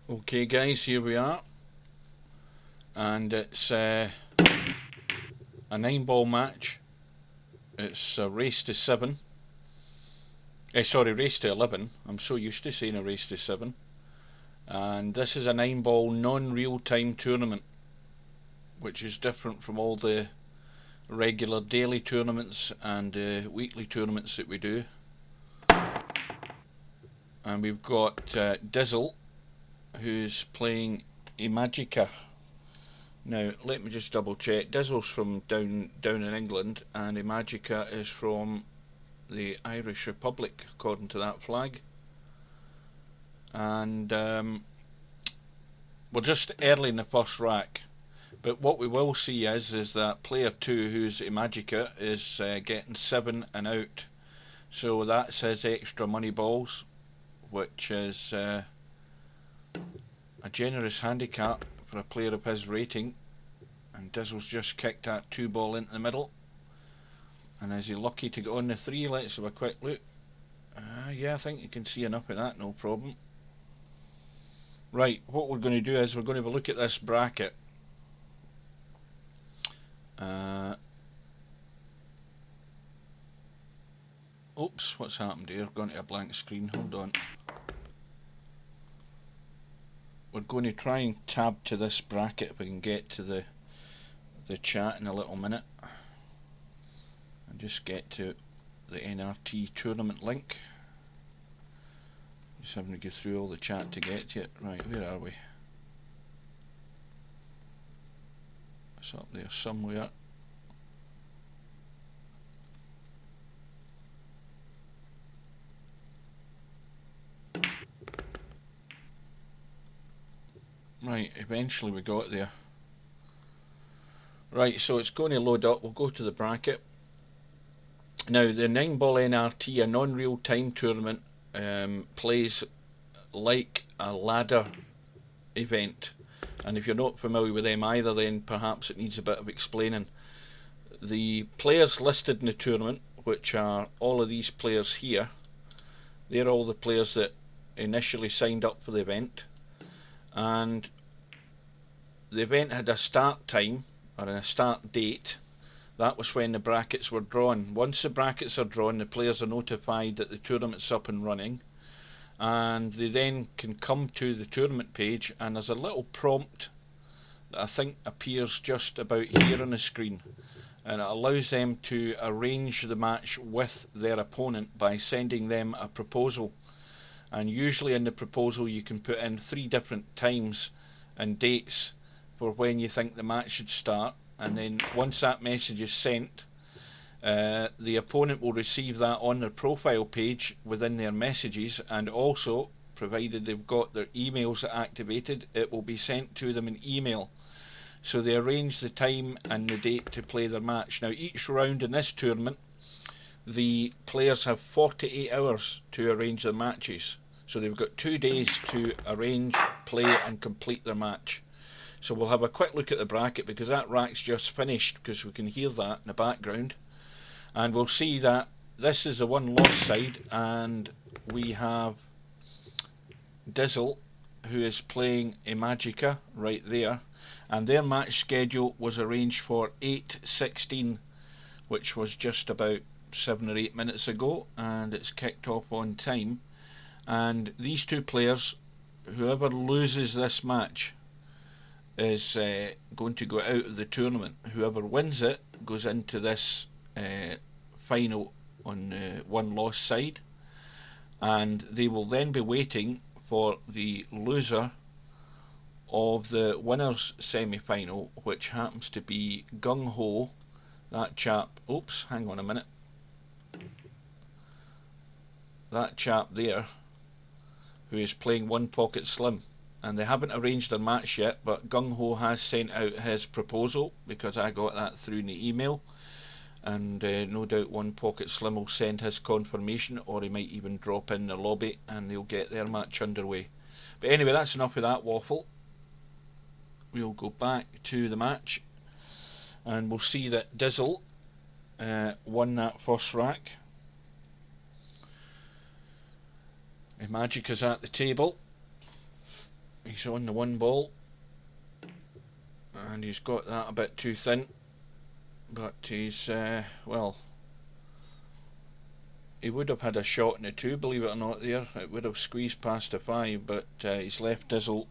Okay guys, here we are, and it's a 9-ball match. It's a race to 7. Sorry, race to 11. I'm so used to saying a race to 7. And this is a 9-ball non-real-time tournament, which is different from all the regular daily tournaments and weekly tournaments that we do. And we've got Dizzle, who's playing IMAJICA. Now, let me just double check. Dizzle's from down in England, and IMAJICA is from the Irish Republic, according to that flag. And we're just early in the first rack. But what we will see is that player 2, who's IMAJICA, is getting 7 and out. So that's his extra money balls, which is a generous handicap for a player of his rating. And Dizzle's just kicked that 2-ball into the middle. And is he lucky to get on the 3? Let's have a quick look. Yeah, I think you can see enough of that, no problem. Right, what we're going to do is we're going to have a look at this bracket. Oops, what's happened here? Gone to a blank screen, hold on. We're going to try and tab to this bracket if we can get to the chat in a little minute. And just get to the NRT tournament link. Just having to go through all the chat to get to it. Right, where are we? It's up there somewhere. Right, eventually we got there. Right, so it's going to load up. We'll go to the bracket. Now, the 9-ball NRT, a non-real-time tournament, plays like a ladder event. And if you're not familiar with them either, then perhaps it needs a bit of explaining. The players listed in the tournament, which are all of these players here, they're all the players that initially signed up for the event. And the event had a start time, or a start date. That was when the brackets were drawn. Once the brackets are drawn, the players are notified that the tournament's up and running, and they then can come to the tournament page, and there's a little prompt that I think appears just about here on the screen, and it allows them to arrange the match with their opponent by sending them a proposal. And usually in the proposal you can put in 3 different times and dates for when you think the match should start, and then once that message is sent, the opponent will receive that on their profile page within their messages, and also, provided they've got their emails activated, it will be sent to them in email. So they arrange the time and the date to play their match. Now, each round in this tournament, the players have 48 hours to arrange their matches. So they've got 2 days to arrange, play and complete their match. So we'll have a quick look at the bracket, because that rack's just finished, because we can hear that in the background. And we'll see that this is a 1-loss side, and we have Dizzle, who is playing IMAJICA right there. And their match schedule was arranged for 8:16, which was just about 7 or 8 minutes ago, and it's kicked off on time. And these 2 players, whoever loses this match, is going to go out of the tournament. Whoever wins it goes into this final on the 1-loss side, and they will then be waiting for the loser of the winners semi-final, which happens to be Gung Ho, that chap. Oops, hang on a minute. That chap there, who is playing One Pocket Slim. And they haven't arranged their match yet, but Gung Ho has sent out his proposal, because I got that through in the email. And no doubt One Pocket Slim will send his confirmation, or he might even drop in the lobby and they'll get their match underway. But anyway, that's enough of that waffle. We'll go back to the match, and we'll see that Dizzle won that first rack. IMAJICA's at the table. He's on the one ball, and he's got that a bit too thin, but he's well, he would have had a shot in the 2, believe it or not. There it would have squeezed past the 5, but he's left Dizzle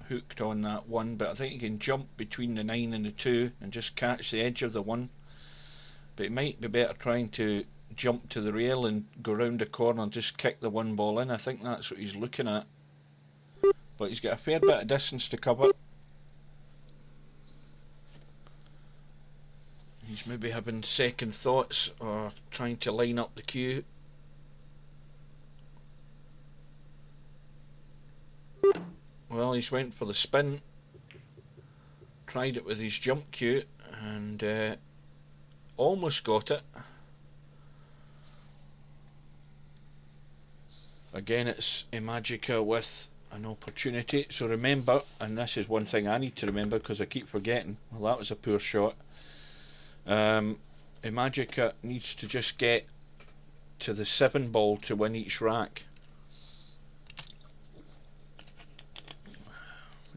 hooked on that 1. But I think he can jump between the 9 and the 2 and just catch the edge of the 1, but it might be better trying to jump to the rail and go round the corner and just kick the 1 ball in. I think that's what he's looking at, but he's got a fair bit of distance to cover. He's maybe having second thoughts or trying to line up the cue. Well, he's went for the spin, tried it with his jump cue, and almost got it. Again, it's IMAJICA with an opportunity. So remember, and this is one thing I need to remember because I keep forgetting, well, that was a poor shot. IMAJICA needs to just get to the 7 ball to win each rack.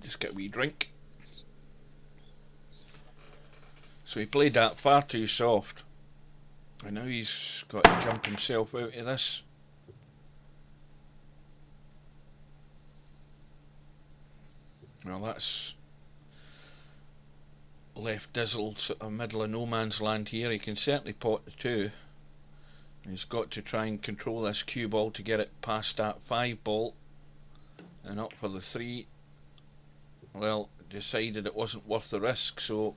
Just get a wee drink. So he played that far too soft, and now he's got to jump himself out of this. Well, that's left Dizzle sort of middle of no man's land here. He can certainly pot the 2. He's got to try and control this cue ball to get it past that 5 ball and up for the 3. Well, decided it wasn't worth the risk, so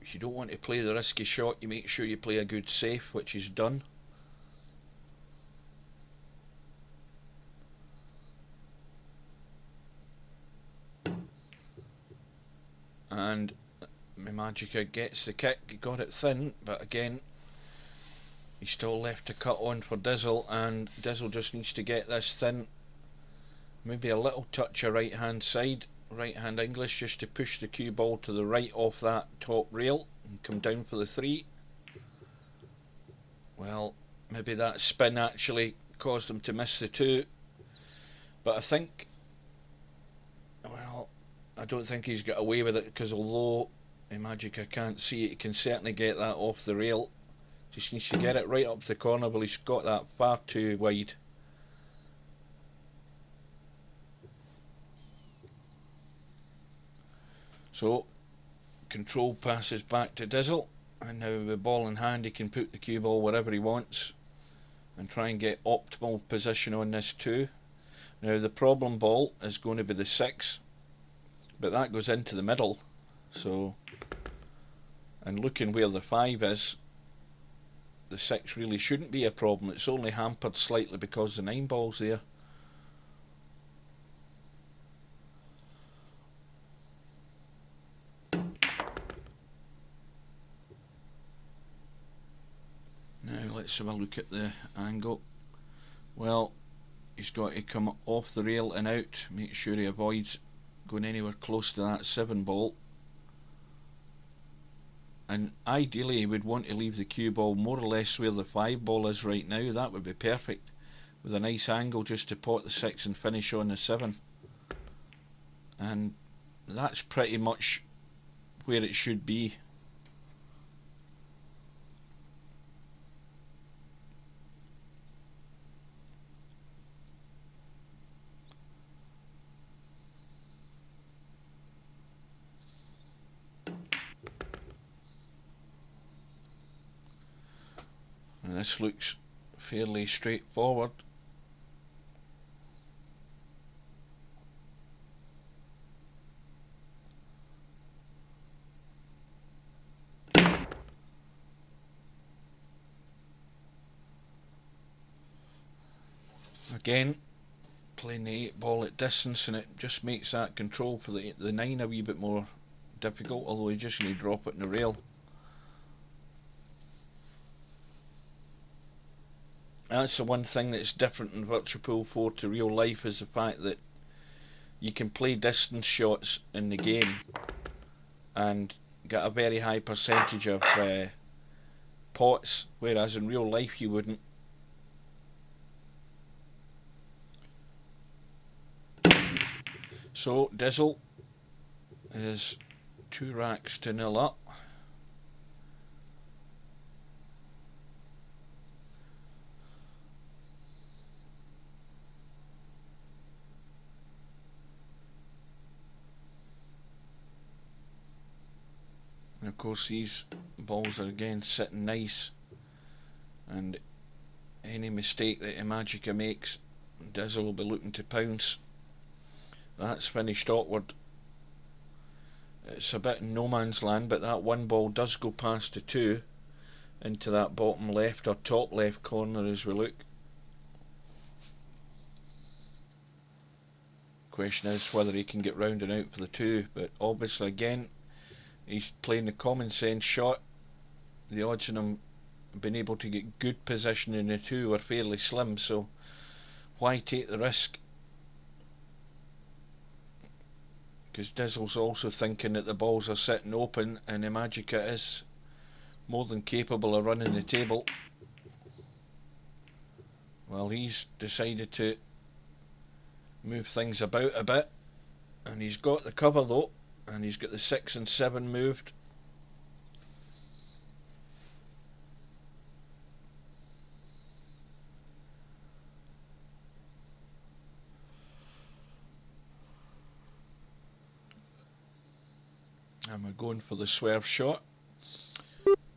if you don't want to play the risky shot, you make sure you play a good safe, which he's done. And IMAJICA gets the kick. He got it thin, but again, he's still left to cut on for Dizzle, and Dizzle just needs to get this thin. Maybe a little touch of right hand side, right hand English, just to push the cue ball to the right off that top rail and come down for the 3. Well, maybe that spin actually caused him to miss the 2, but I think, well, I don't think he's got away with it, because although IMAJICA can't see it, he can certainly get that off the rail. Just needs to get it right up the corner, but he's got that far too wide. So control passes back to Dizzle, and now with ball in hand he can put the cue ball wherever he wants and try and get optimal position on this 2. Now the problem ball is going to be the 6, but that goes into the middle, so, and looking where the 5 is, the 6 really shouldn't be a problem. It's only hampered slightly because the 9 ball's there. Now let's have a look at the angle. Well, he's got to come off the rail and out, make sure he avoids going anywhere close to that 7 ball, and ideally he would want to leave the cue ball more or less where the 5 ball is right now. That would be perfect, with a nice angle just to pot the 6 and finish on the 7, and that's pretty much where it should be. This looks fairly straightforward. Again, playing the 8 ball at distance, and it just makes that control for the 9 a wee bit more difficult, although you just need to drop it in the rail. That's the one thing that's different in Virtual Pool 4 to real life, is the fact that you can play distance shots in the game and get a very high percentage of pots, whereas in real life you wouldn't. So Dizzle is 2 racks to 0 up. And of course these balls are again sitting nice, and any mistake that IMAJICA makes, Dizzle will be looking to pounce. That's finished awkward. It's a bit in no man's land, but that one ball does go past the 2 into that bottom left or top left corner as we look. Question is whether he can get round and out for the 2, but obviously again he's playing the common sense shot. The odds on him being able to get good position in the 2 were fairly slim, so why take the risk? Because Dizzle's also thinking that the balls are sitting open, and IMAJICA is more than capable of running the table. Well, he's decided to move things about a bit, and he's got the cover though, and he's got the 6 and 7 moved. And we're going for the swerve shot.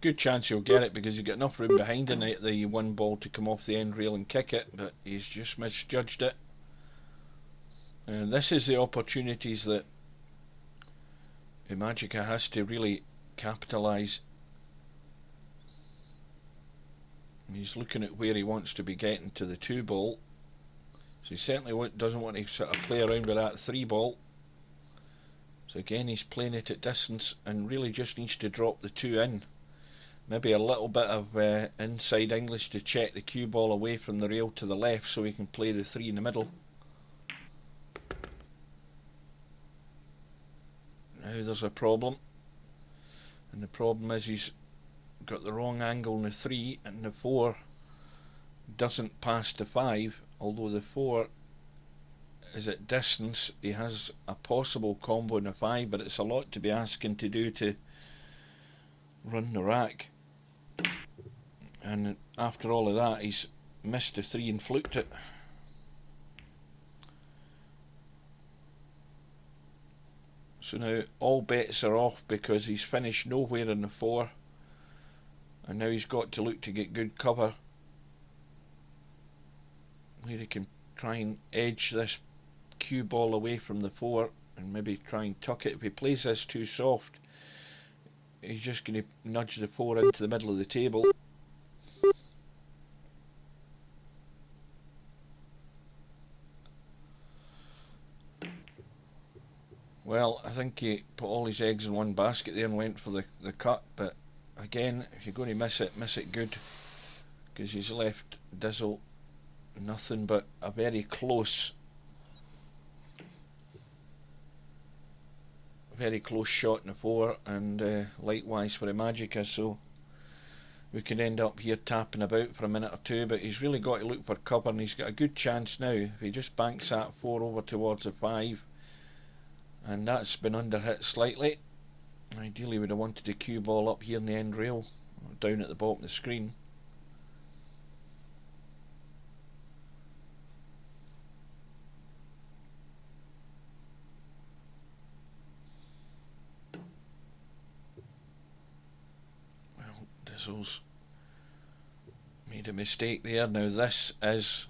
Good chance he'll get it because he's got enough room behind the one ball to come off the end rail and kick it, but he's just misjudged it. And this is the opportunities that IMAJICA has to really capitalise. He's looking at where he wants to be getting to the 2 ball, so he certainly doesn't want to sort of play around with that 3 ball. So again he's playing it at distance and really just needs to drop the 2 in. Maybe a little bit of inside English to check the cue ball away from the rail to the left so he can play the 3 in the middle. Now there's a problem, and the problem is he's got the wrong angle in the 3, and the 4 doesn't pass the 5, although the 4 is at distance. He has a possible combo in the 5, but it's a lot to be asking to do to run the rack, and after all of that he's missed the 3 and fluked it. So now all bets are off because he's finished nowhere in the 4, and now he's got to look to get good cover where he can try and edge this cue ball away from the 4 and maybe try and tuck it. If he plays this too soft, he's just going to nudge the 4 into the middle of the table. Well, I think he put all his eggs in one basket there and went for the cut, but again, if you're going to miss it good, because he's left Dizzle nothing but a very close shot in the 4, and likewise for IMAJICA, so we could end up here tapping about for a minute or 2, but he's really got to look for cover, and he's got a good chance now if he just banks that 4 over towards the 5, and that's been underhit slightly. Ideally would have wanted the cue ball up here in the end rail, or down at the bottom of the screen. Well, Dizzle's made a mistake there. Now this is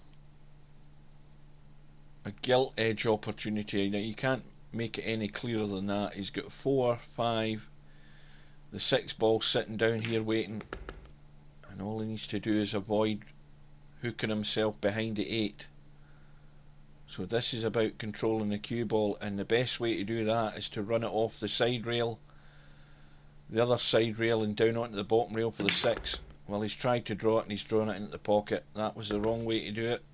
a gilt edge opportunity. Now you can't make it any clearer than that. He's got 4, 5, the 6 ball sitting down here waiting, and all he needs to do is avoid hooking himself behind the 8. So this is about controlling the cue ball, and the best way to do that is to run it off the side rail, the other side rail, and down onto the bottom rail for the 6. Well, he's tried to draw it and he's drawn it into the pocket. That was the wrong way to do it.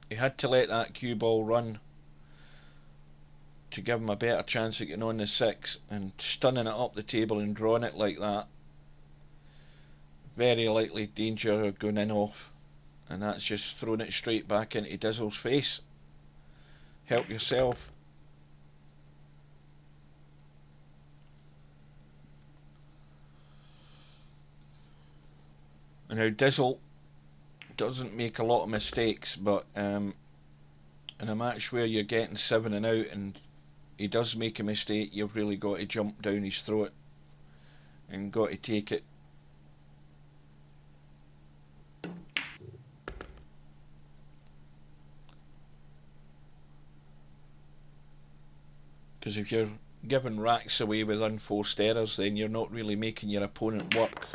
He had to let that cue ball run to give him a better chance of getting on the 6, and stunning it up the table and drawing it like that, very likely danger of going in off, and that's just thrown it straight back into Dizzle's face. Help yourself. Now Dizzle doesn't make a lot of mistakes, but in a match where you're getting 7 and out and he does make a mistake, you've really got to jump down his throat and got to take it. Because if you're giving racks away with unforced errors, then you're not really making your opponent work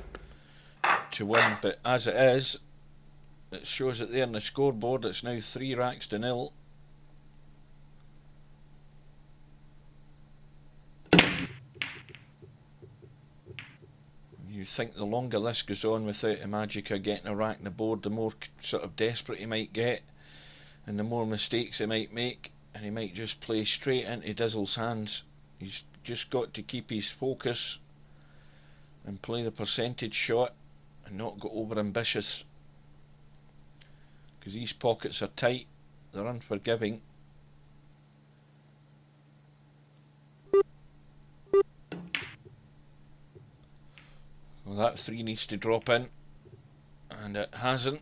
to win. But as it is, it shows it there on the scoreboard. It's now 3 racks to 0. You think the longer this goes on without IMAJICA getting a rack on the board, the more sort of desperate he might get, and the more mistakes he might make, and he might just play straight into Dizzle's hands. He's just got to keep his focus and play the percentage shot and not go over ambitious, because these pockets are tight, they're unforgiving. Well, that 3 needs to drop in, and it hasn't.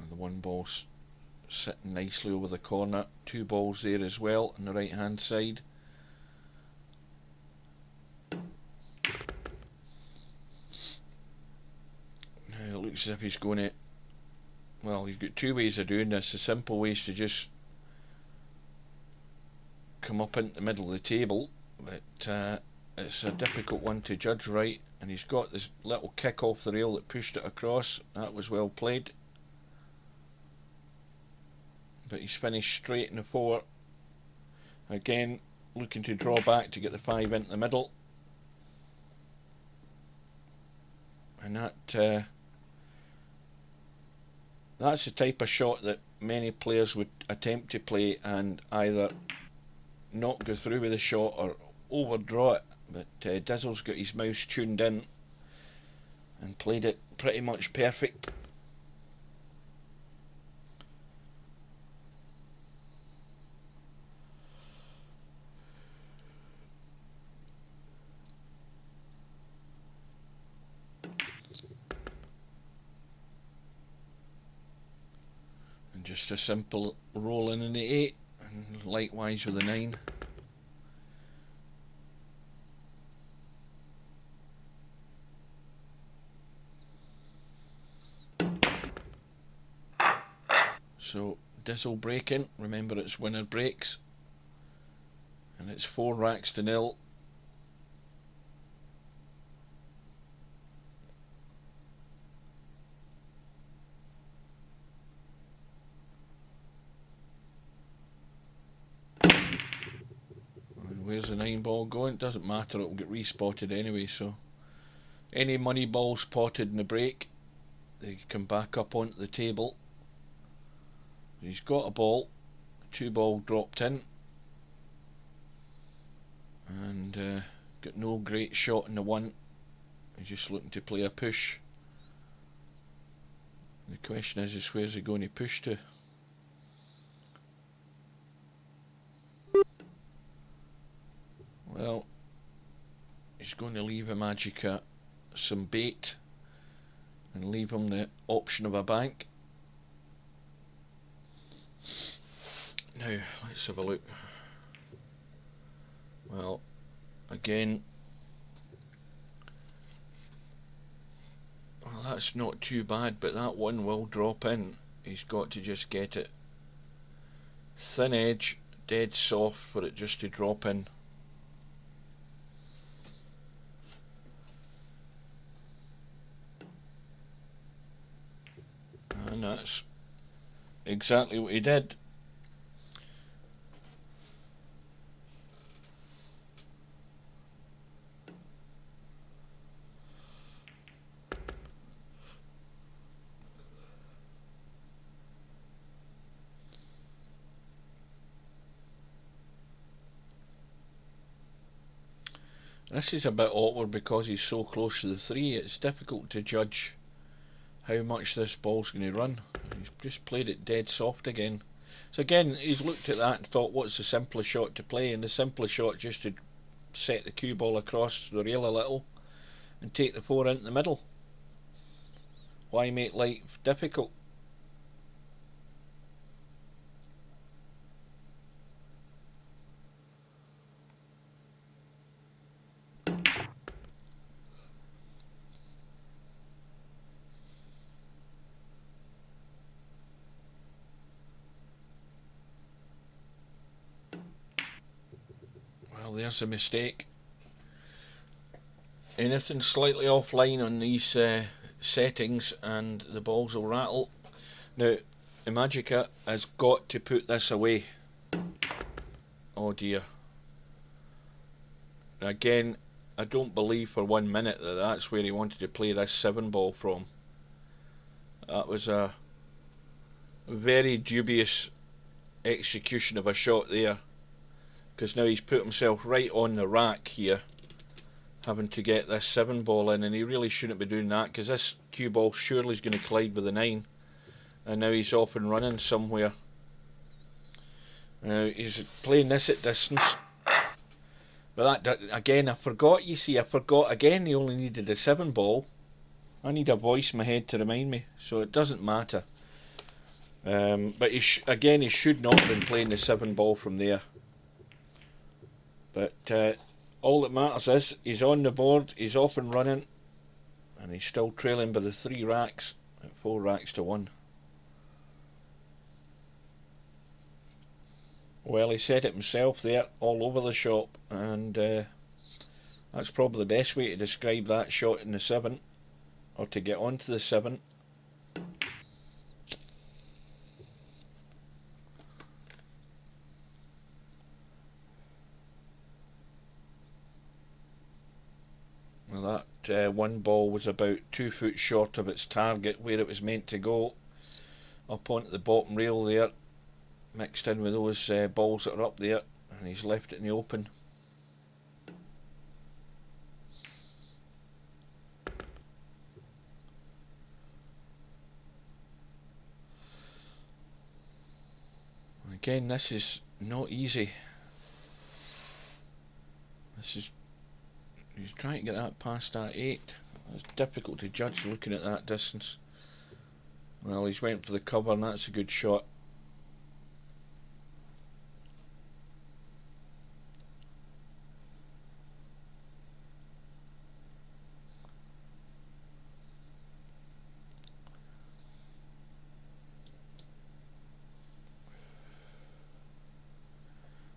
And the 1 ball's sitting nicely over the corner. 2 balls there as well on the right hand side. Now it looks as if he's going to, well, he's got 2 ways of doing this. The simple way is to just come up into the middle of the table, but it's a difficult one to judge right, and he's got this little kick off the rail that pushed it across. That was well played, but he's finished straight in the 4. Again, looking to draw back to get the 5 into the middle, and that's the type of shot that many players would attempt to play and either not go through with the shot or overdraw it. But Dizzle's got his mouse tuned in and played it pretty much perfect. And just a simple roll in the 8, and likewise with the 9. So Dizzle breaking, remember it's winner breaks, and it's 4 racks to 0. And where's the 9 ball going? Doesn't matter, it'll get respotted anyway, so any money balls spotted in the break, they come back up onto the table. He's got a ball, 2 ball dropped in, and got no great shot in the 1. He's just looking to play a push. The question is where's he going to push to? Well, he's going to leave IMAJICA some bait and leave him the option of a bank. Now, let's have a look. Well, again, well, that's not too bad, but that 1 will drop in. He's got to just get it thin edge, dead soft for it just to drop in. And that's exactly what he did. This is a bit awkward because he's so close to the 3. It's difficult to judge how much this ball's going to run. He's just played it dead soft again. So again, he's looked at that and thought, what's the simplest shot to play? And the simplest shot is just to set the cue ball across the rail a little and take the 4 into the middle. Why make life difficult? Well, there's a mistake. Anything slightly offline on these settings and the balls will rattle. Now, IMAJICA has got to put this away. Oh dear. Again, I don't believe for 1 minute that that's where he wanted to play this 7 ball from. That was a very dubious execution of a shot there, because now he's put himself right on the rack here, having to get this 7 ball in, and he really shouldn't be doing that, because this cue ball surely is going to collide with the 9, and now he's off and running somewhere. Now he's playing this at distance, but that again, I forgot, you see, I forgot again he only needed a 7 ball. I need a voice in my head to remind me, so it doesn't matter. But again, he should not have been playing the 7 ball from there. But all that matters is he's on the board, he's off and running, and he's still trailing by the 3 racks at 4 racks to 1. Well, he said it himself there, all over the shop, and that's probably the best way to describe that shot in the 7, or to get onto the 7. Well, that 1 ball was about 2 foot short of its target where it was meant to go, up onto the bottom rail there, mixed in with those balls that are up there, and he's left it in the open. Again, this is not easy. He's trying to get that past that 8. It's difficult to judge looking at that distance. Well, he's went for the cover, and that's a good shot.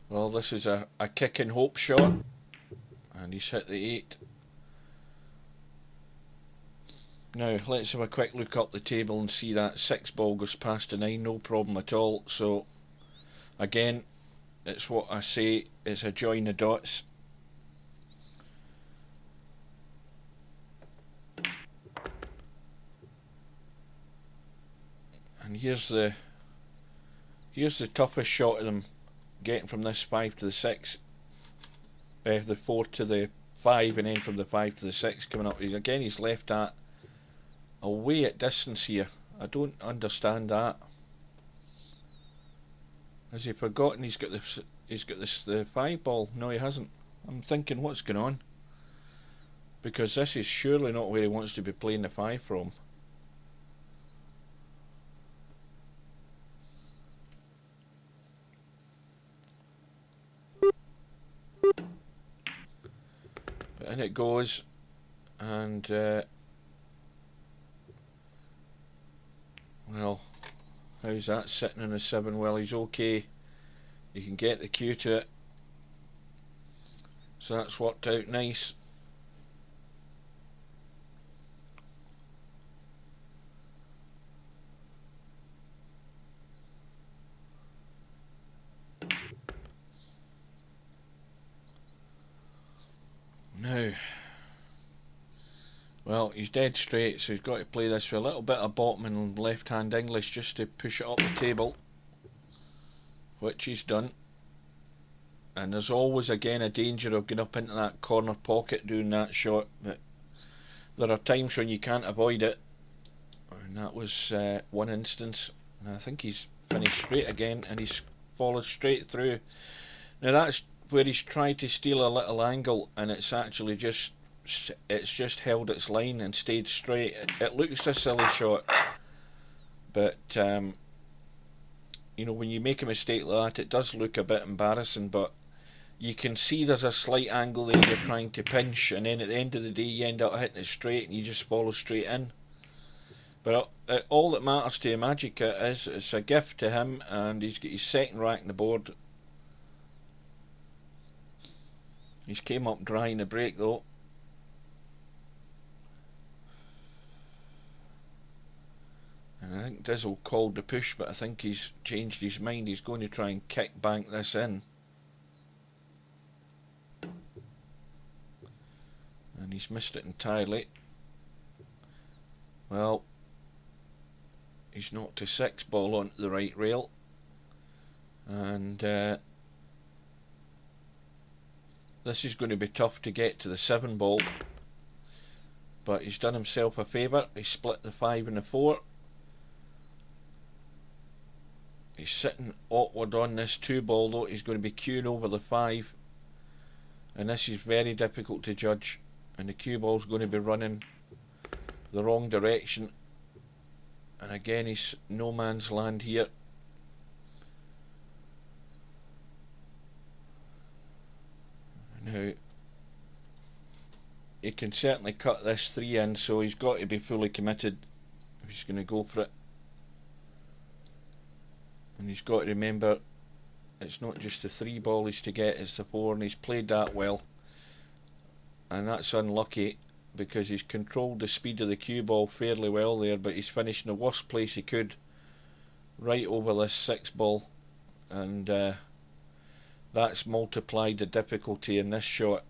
Well, this is a kick and hope shot, and he's hit the 8. Now let's have a quick look up the table and see that 6 ball goes past the 9, no problem at all. So again, it's what I say, it's a join the dots. And here's the toughest shot of them, getting from this 5 to the 6, the 4 to the 5, and then from the 5 to the 6 coming up. He's left that away at distance here. I don't understand that. Has he forgotten he's got the 5 ball? No, he hasn't. I'm thinking, what's going on? Because this is surely not where he wants to be playing the 5 from. But in it goes, and well, how's that sitting on a 7? Well, he's okay. You can get the cue to it, so that's worked out nice. Now, well, he's dead straight, so he's got to play this with a little bit of bottom and left hand English just to push it up the table, which he's done. And there's always again a danger of going up into that corner pocket doing that shot, but there are times when you can't avoid it. And that was one instance. And I think he's finished straight again, and he's followed straight through. Now that's where he's tried to steal a little angle, and it's actually just held its line and stayed straight. It looks a silly shot, but you know, when you make a mistake like that, it does look a bit embarrassing, but you can see there's a slight angle there you're trying to pinch, and then at the end of the day you end up hitting it straight and you just follow straight in. But all that matters to IMAJICA is it's a gift to him, and he's got his second rack on the board. He's came up dry in the break though. And I think Dizzle called the push, but I think he's changed his mind. He's going to try and kick bank this in. And he's missed it entirely. Well, he's knocked a 6 ball onto the right rail. And this is going to be tough to get to the 7 ball. But he's done himself a favour. He split the 5 and the 4. He's sitting awkward on this 2 ball though. He's going to be queuing over the 5. And this is very difficult to judge. And the cue ball's going to be running the wrong direction. And again, he's no man's land here. Now, he can certainly cut this 3 in, so he's got to be fully committed if he's going to go for it. And he's got to remember, it's not just the 3 ball he's to get, it's the 4, and he's played that well. And that's unlucky, because he's controlled the speed of the cue ball fairly well there, but he's finished in the worst place he could, right over this 6 ball. And that's multiplied the difficulty in this shot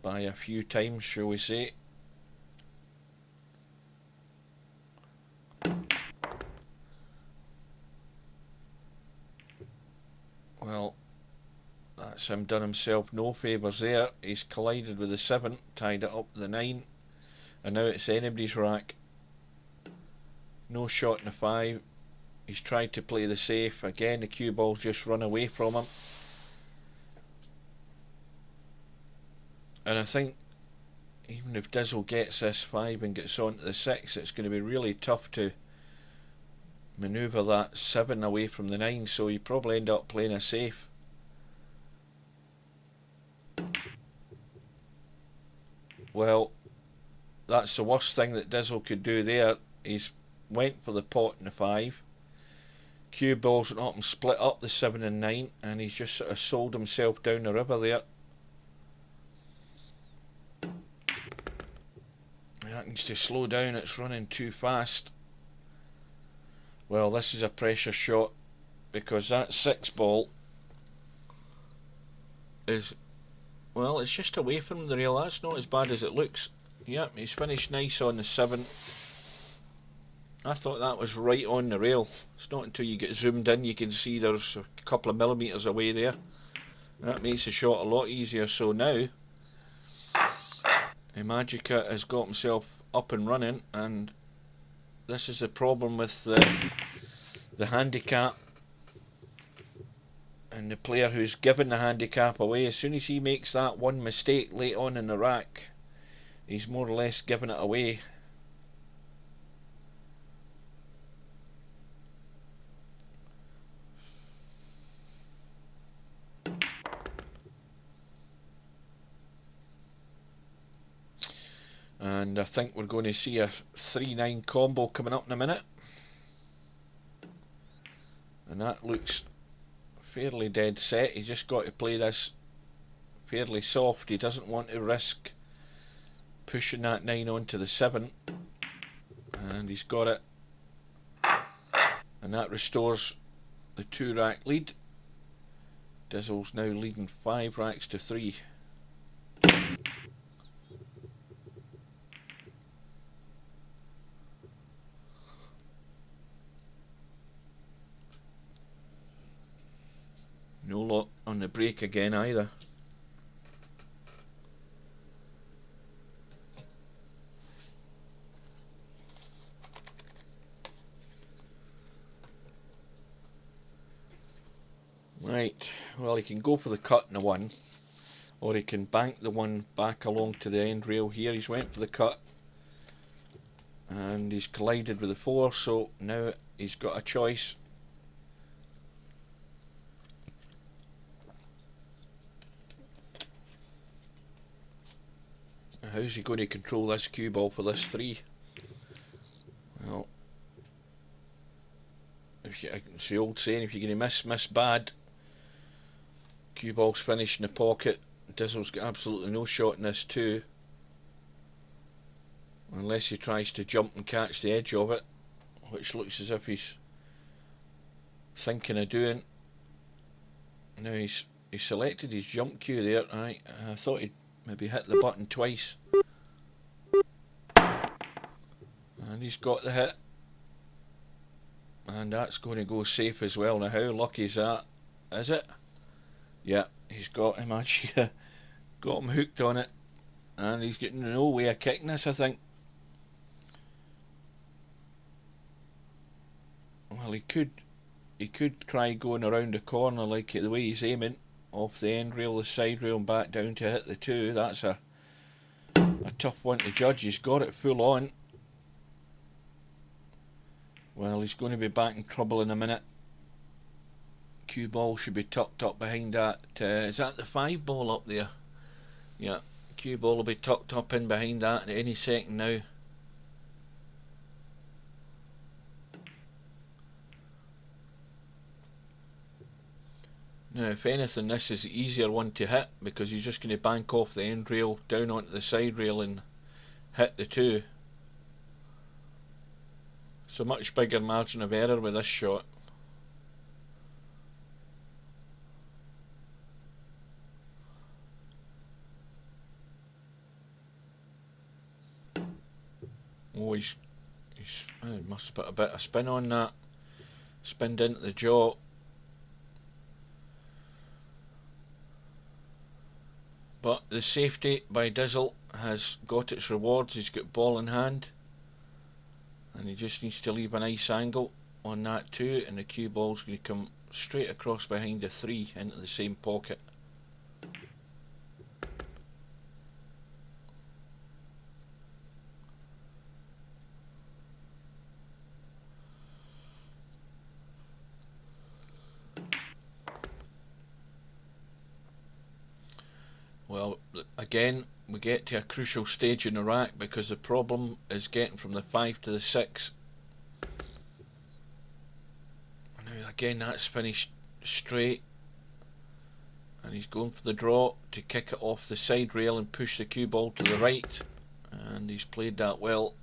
by a few times, shall we say. Well, that's him done himself no favours there. He's collided with the 7, tied it up to the 9, and now it's anybody's rack. No shot in the 5. He's tried to play the safe. Again, the cue ball's just run away from him. And I think even if Dizzle gets this 5 and gets on to the 6, it's going to be really tough to manoeuvre that 7 away from the 9, so you probably end up playing a safe. Well, that's the worst thing that Dizzle could do there. He's went for the pot in the 5. Cue balls went up and split up the 7 and 9, and he's just sort of sold himself down the river there. That needs to slow down, it's running too fast. Well, this is a pressure shot, because that 6 ball is, well, it's just away from the rail. That's not as bad as it looks. Yep, he's finished nice on the 7. I thought that was right on the rail. It's not until you get zoomed in you can see there's a couple of millimetres away there. That makes the shot a lot easier. So now IMAJICA has got himself up and running, and this is the problem with the handicap and the player who's given the handicap away. As soon as he makes that one mistake late on in the rack, he's more or less given it away. And I think we're going to see a 3-9 combo coming up in a minute. And that looks fairly dead set. He's just got to play this fairly soft. He doesn't want to risk pushing that 9 onto the 7. And he's got it. And that restores the 2-rack lead. Dizzle's now leading 5 racks to 3. No lot on the break again either. Right, well, he can go for the cut in the 1, or he can bank the 1 back along to the end rail here. He's went for the cut, and he's collided with the 4, so now he's got a choice. How's he going to control this cue ball for this 3? Well, it's the old saying, if you're going to miss bad. Cue ball's finished in the pocket. Dizzle's got absolutely no shot in this 2, unless he tries to jump and catch the edge of it, which looks as if he's thinking of doing. Now he's selected his jump cue there. I thought he'd maybe hit the button twice, and he's got the hit, and that's going to go safe as well. Now how lucky is that? Is it? Yeah, he's got him actually got him hooked on it, and he's getting no way of kicking this, I think. Well, he could try going around the corner like the way he's aiming, off the end rail, the side rail, and back down to hit the 2. That's a tough one to judge. He's got it full on. Well, he's going to be back in trouble in a minute. Cue ball should be tucked up behind that. Is that the 5 ball up there? Yeah, cue ball will be tucked up in behind that at any second now. Now, if anything, this is the easier one to hit, because you're just going to bank off the end rail down onto the side rail and hit the 2. It's a much bigger margin of error with this shot. Oh, he must have put a bit of spin on that. Spinned into the jaw. But the safety by Dizzle has got its rewards. He's got ball in hand, and he just needs to leave a nice angle on that 2, and the cue ball's going to come straight across behind the 3 into the same pocket. Well, again, we get to a crucial stage in the rack, because the problem is getting from the 5 to the 6. Now again, that's finished straight, and he's going for the draw to kick it off the side rail and push the cue ball to the right, and he's played that well.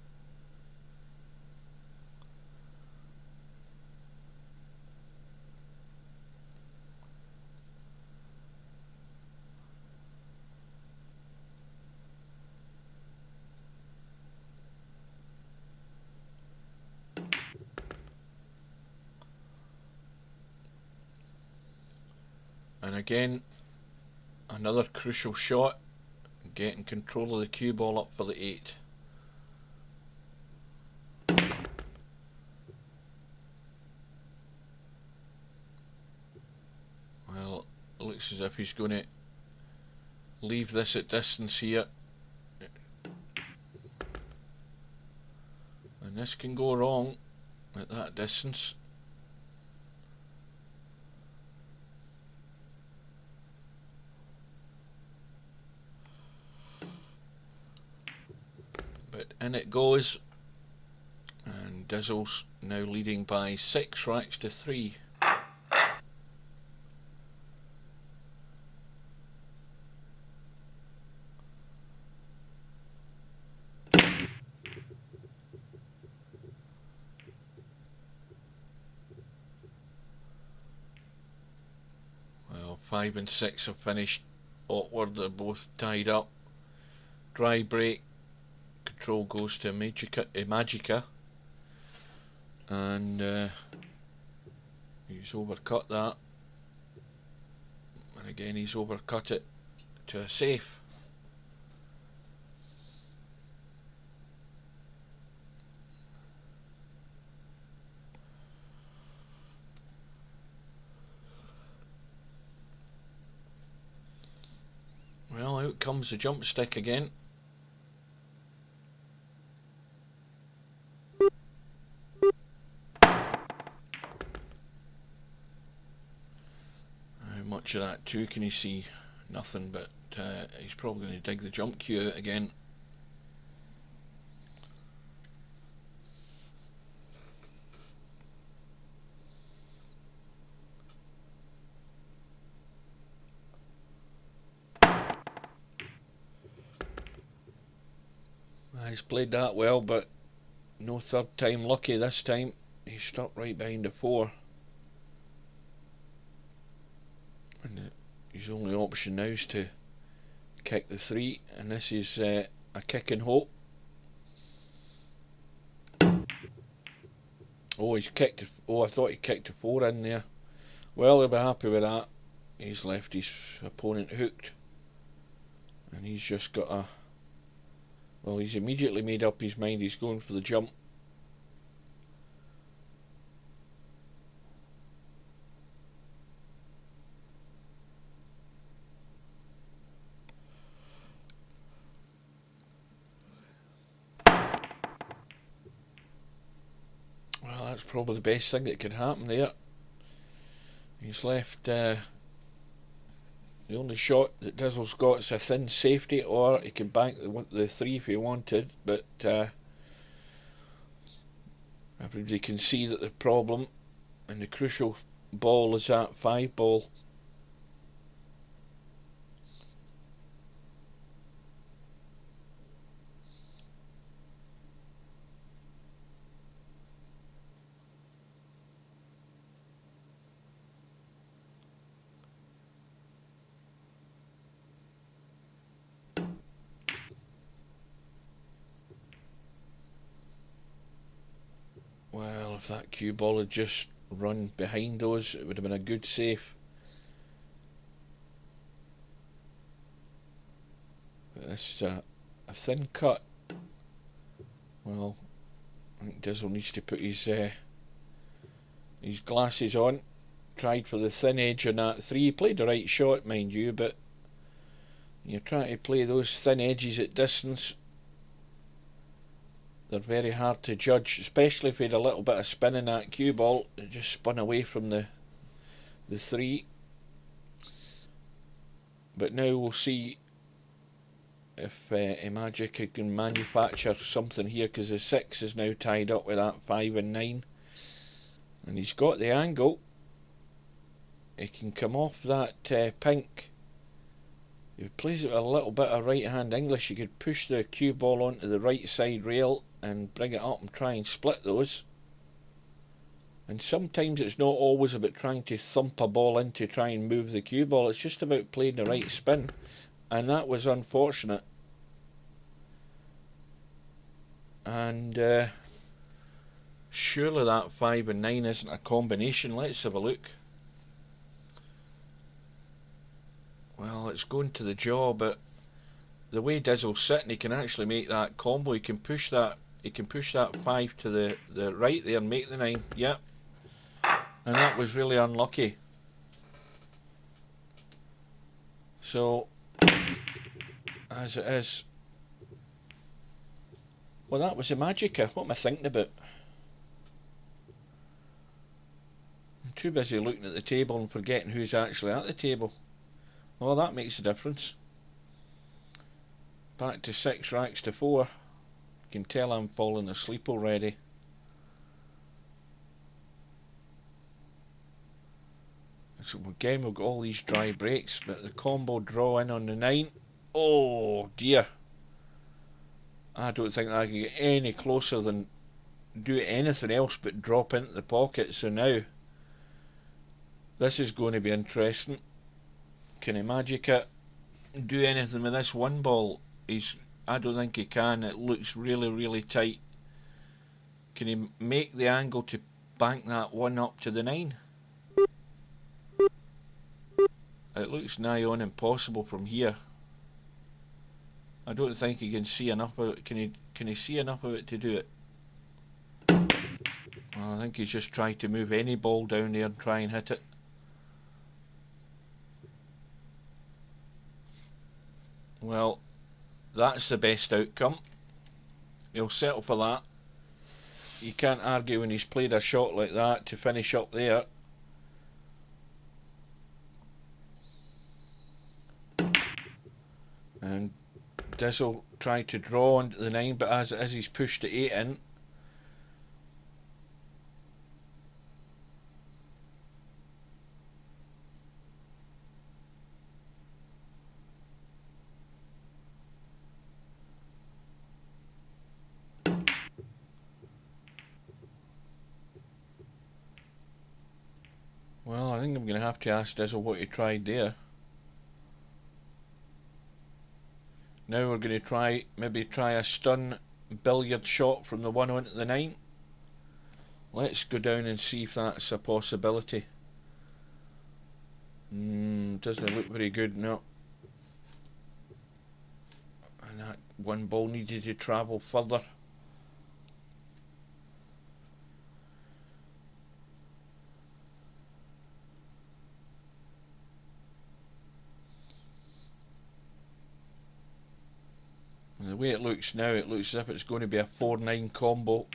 And again, another crucial shot, getting control of the cue ball up for the 8. Well, it looks as if he's going to leave this at distance here, and this can go wrong at that distance. But in it goes, and Dizzle's now leading by 6 racks to 3. Well, 5 and 6 have finished awkward. They're both tied up. Dry break. Control goes to IMAJICA, and he's overcut that, and again he's overcut it to a safe. Well, out comes the jump stick again. How much of that too can he see? Nothing, but he's probably going to dig the jump cue out again. He's played that well, but no third time lucky this time. He's stuck right behind the 4. And his only option now is to kick the 3, and this is a kick and hope. Oh, he's kicked. Oh, I thought he kicked a 4 in there. Well, he'll be happy with that. He's left his opponent hooked, and he's just got a. Well, he's immediately made up his mind. He's going for the jump. Well, that's probably the best thing that could happen there. He's left. The only shot that Dizzle's got is a thin safety, or he could bank the 3 if he wanted, but everybody can see that the problem and the crucial ball is that 5 ball. Well, if that cue ball had just run behind those, it would have been a good save. But this is a thin cut. Well, I think Dizzle needs to put his glasses on. Tried for the thin edge on that 3. He played the right shot, mind you, but you're trying to play those thin edges at distance. They're very hard to judge, especially if he had a little bit of spin in that cue ball. It just spun away from the 3. But now we'll see if IMAJICA can manufacture something here, because the 6 is now tied up with that 5 and 9. And he's got the angle. He can come off that pink. If he plays it with a little bit of right hand English, he could push the cue ball onto the right side rail and bring it up and try and split those. And sometimes it's not always about trying to thump a ball in to try and move the cue ball. It's just about playing the right spin, and that was unfortunate. And surely that 5 and 9 isn't a combination. Let's have a look. Well, it's going to the jaw, but the way Dizzle's sitting, he can actually make that combo. He can push that. He can push that 5 to the right there and make the 9. Yep. And that was really unlucky. So, as it is. Well, that was IMAJICA. What am I thinking about? I'm too busy looking at the table and forgetting who's actually at the table. Well, that makes a difference. Back to 6 racks to 4. You can tell I'm falling asleep already. So again, we've got all these dry breaks, but the combo draw in on the 9. Oh dear. I don't think I can get any closer than do anything else but drop into the pocket. So now, this is going to be interesting. Can IMAJICA do anything with this 1 ball? I don't think he can. It looks really, really tight. Can he make the angle to bank that 1 up to the 9? It looks nigh on impossible from here. I don't think he can see enough of it. Can he see enough of it to do it? Well, I think he's just trying to move any ball down there and try and hit it. Well, that's the best outcome. He'll settle for that. You can't argue when he's played a shot like that to finish up there. And Dizzle tried to draw into the 9, but as it is, he's pushed the 8 in. Well, I think I'm going to have to ask Dizzle what he tried there. Now we're going to maybe try a stun billiard shot from the 1 onto the 9. Let's go down and see if that's a possibility. Doesn't look very good, no. And that one ball needed to travel further. And the way it looks now, it looks as if it's going to be a 4-9 combo.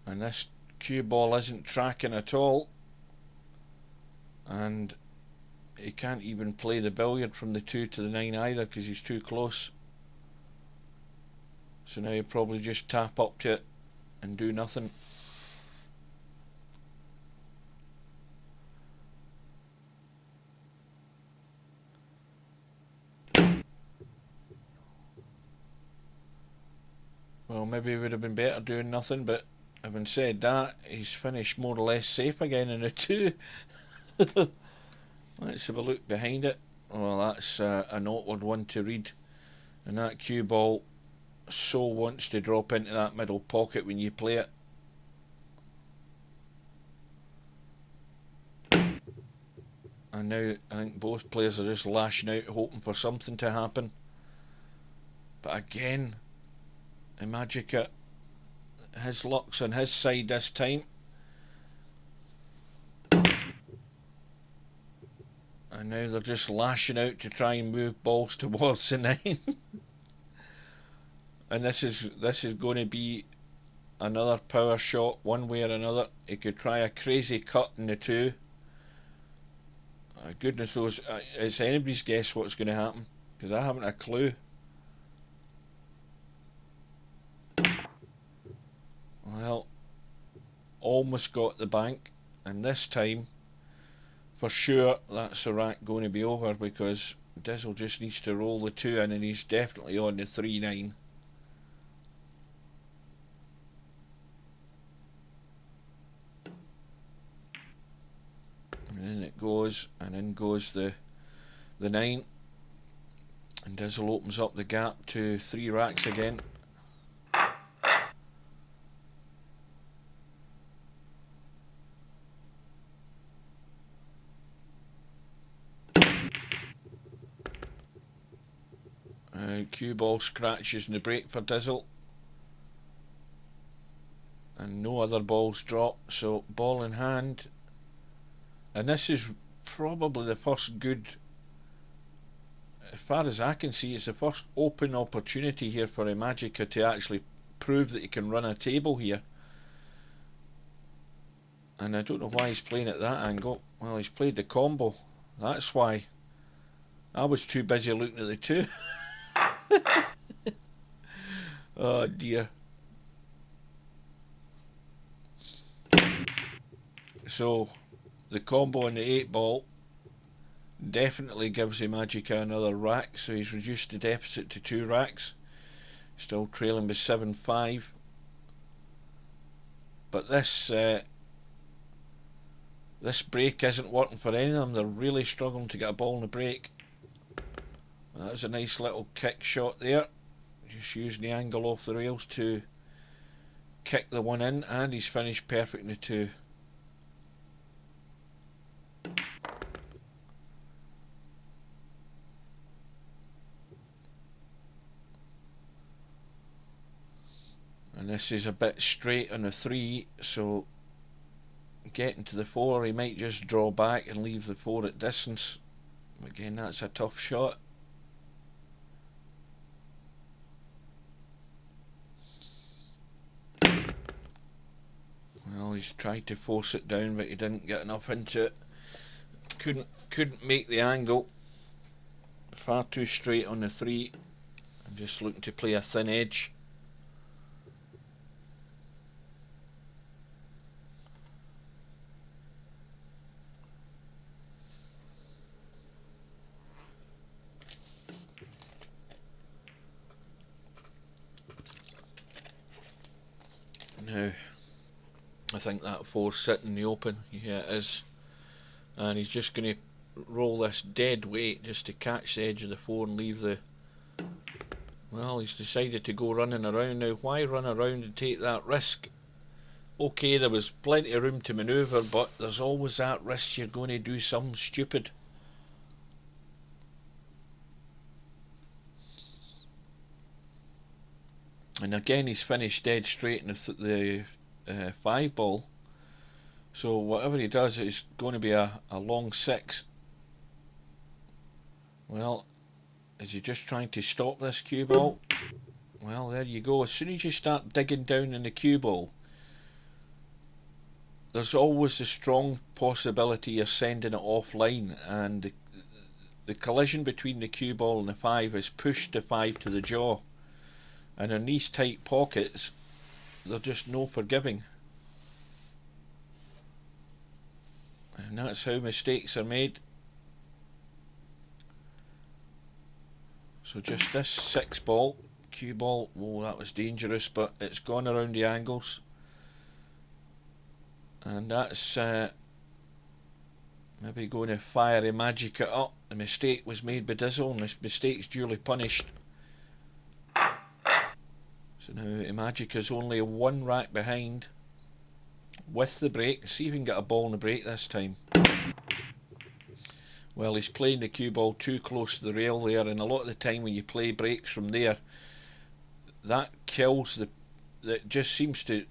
And this cue ball isn't tracking at all. And he can't even play the billiard from the 2 to the 9 either because he's too close. So now he'll probably just tap up to it and do nothing. Well, maybe it would have been better doing nothing, but having said that, he's finished more or less safe again in a 2. Let's have a look behind it. Well, that's an awkward one to read. And that cue ball so wants to drop into that middle pocket when you play it. And now I think both players are just lashing out, hoping for something to happen. But again, IMAJICA, his luck's on his side this time. And now they're just lashing out to try and move balls towards the 9. And this is going to be another power shot one way or another. He could try a crazy cut in the 2. Goodness knows, it's anybody's guess what's going to happen, because I haven't a clue. Well, almost got the bank, and this time for sure that's the rack going to be over, because Dizzle just needs to roll the 2 in and he's definitely on the 3-9. And in it goes, and in goes the 9, and Dizzle opens up the gap to 3 racks again. Cue ball scratches in the break for Dizzle, and no other balls drop, so ball in hand. And this is probably the first good, as far as I can see, it's the first open opportunity here for IMAJICA to actually prove that he can run a table here. And I don't know why he's playing at that angle. Well, he's played the combo, that's why. I was too busy looking at the 2. Oh dear. So the combo on the 8 ball definitely gives IMAJICA another rack, so he's reduced the deficit to 2 racks, still trailing with 7-5. But this break isn't working for any of them. They're really struggling to get a ball in the break. That was a nice little kick shot there, just using the angle off the rails to kick the 1 in, and he's finished perfect in the 2. And this is a bit straight on the 3, so getting to the 4 he might just draw back and leave the 4 at distance. Again, that's a tough shot. Well, he's tried to force it down, but he didn't get enough into it. Couldn't make the angle. Far too straight on the 3. I'm just looking to play a thin edge. Now, I think that 4's sitting in the open. Yeah, it is. And he's just going to roll this dead weight just to catch the edge of the 4 and leave the... Well, he's decided to go running around. Now, why run around and take that risk? Okay, there was plenty of room to manoeuvre, but there's always that risk you're going to do something stupid. And again, he's finished dead straight in the 5 ball. So whatever he does is going to be a long 6. Well, is he just trying to stop this cue ball? Well, there you go. As soon as you start digging down in the cue ball, there's always a strong possibility you're sending it offline, and the collision between the cue ball and the 5 has pushed the 5 to the jaw. And in these tight pockets, they're just no forgiving. And that's how mistakes are made. So just this 6 ball, cue ball, oh, that was dangerous, but it's gone around the angles. And that's maybe going to fire IMAJICA up. The mistake was made by Dizzle, and this mistake's duly punished. So now IMAJICA's only 1 rack behind with the break. See if he can get a ball in the break this time. Well, he's playing the cue ball too close to the rail there, and a lot of the time when you play breaks from there, that kills that just seems to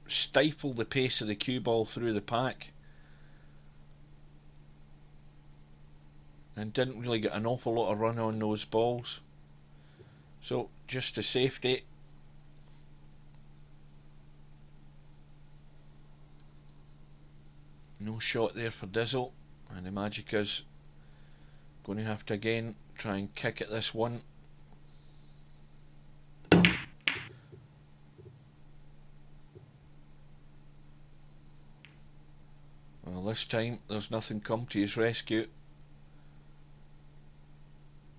stifle the pace of the cue ball through the pack, and didn't really get an awful lot of run on those balls. So just a safety. No shot there for Dizzle, and IMAJICA's going to have to again try and kick at this one. Well, this time there's nothing come to his rescue,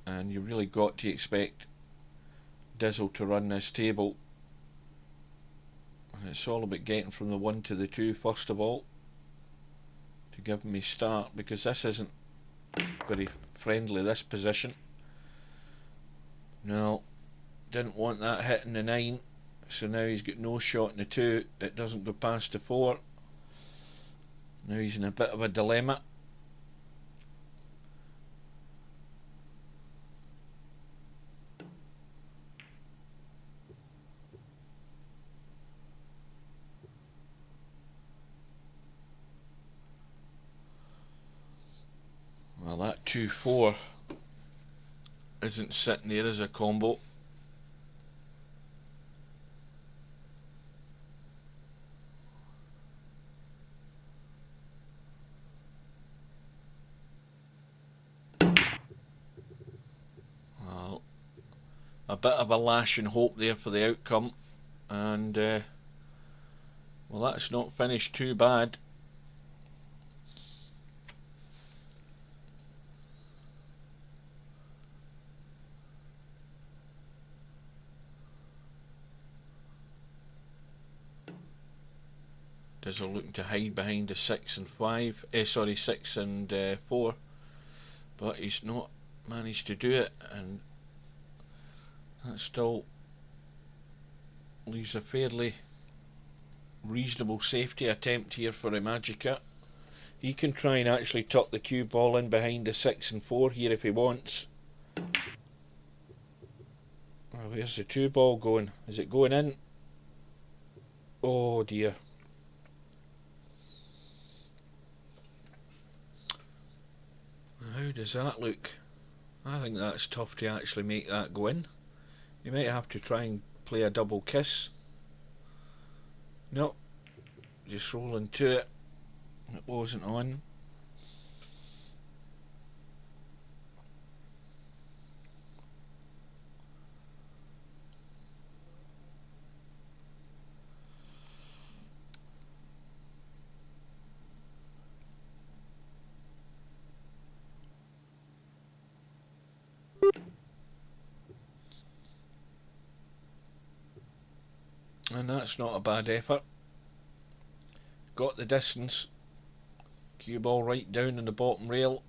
and you really got to expect Dizzle to run this table. And it's all about getting from the 1 to the 2 first of all, to give him his start, because this isn't very friendly, this position. No, didn't want that hitting the 9, so now he's got no shot in the 2. It doesn't go past the 4. Now he's in a bit of a dilemma. Well, that 2-4 isn't sitting there as a combo. Well, a bit of a lash and hope there for the outcome, and well, that's not finished too bad. Dizzle looking to hide behind the 6 and 5, 6 and 4, but he's not managed to do it, and that still leaves a fairly reasonable safety attempt here for IMAJICA. He can try and actually tuck the cue ball in behind the 6 and 4 here if he wants. Oh, where's the 2 ball going? Is it going in? Oh dear. How does that look? I think that's tough to actually make that go in. You might have to try and play a double kiss. No, just rolling to it. It wasn't on. And that's not a bad effort. Got the distance. Cue ball right down in the bottom rail.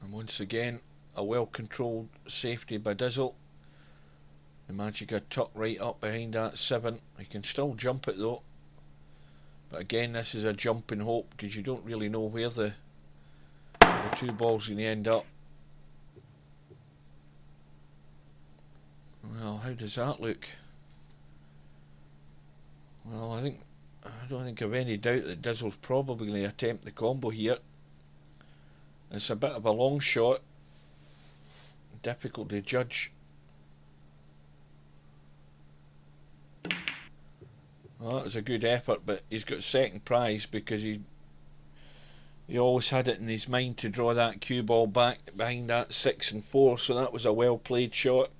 And once again, a well controlled safety by Dizzle. IMAJICA tucked right up behind that 7. He can still jump it though. But again, this is a jump in hope because you don't really know where the two balls are going to end up. Well, how does that look? Well, I don't think I've any doubt that Dizzle's probably going to attempt the combo here. It's a bit of a long shot. Difficult to judge. Well, that was a good effort, but he's got second prize because he always had it in his mind to draw that cue ball back behind that 6 and 4, so that was a well played shot.